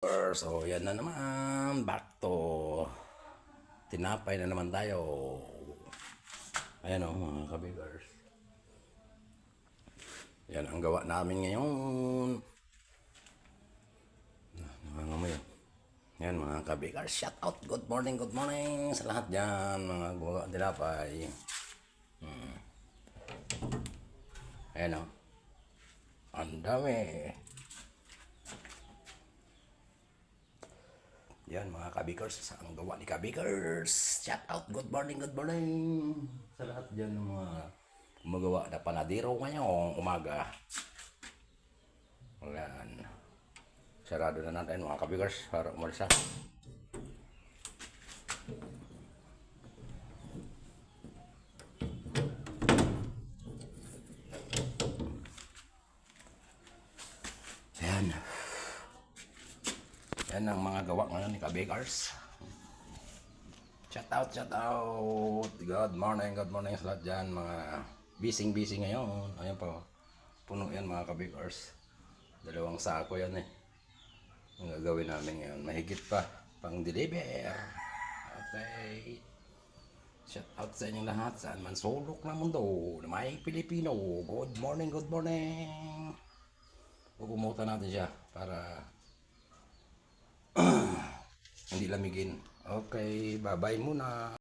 So, yan na naman. Back to tinapay na naman tayo. Ayan o, mga kabigars. Yan ang gawa namin ngayon. Nangangamoy yan. Yan mga kabigars. Shout out. Good morning sa lahat dyan. Mga gawa tinapay. Ayan o. Ang dami. Yan mga kabikers, ang gawa ni kabikers. Shout out, good morning sa lahat dyan ng mga gumagawa na panadiro ngayong umaga. Yan. Sarado na natin mga kabikers para umalis na. Yan. Yan ang mga gawa ngayon ni kabikers. Shout out. Good morning sa lahat dyan. Mga busy ngayon. Ayan pa. Puno yan mga kabikers. 2 sako yan eh. Ang gagawin namin ngayon. Mahigit pa. Pang deliver. Okay. Shout out sa inyong lahat. Saan man sulok ng mundo. Na may Pilipino. Good morning. Pupumutan natin siya para hindi lamigin. Okay, bye-bye muna.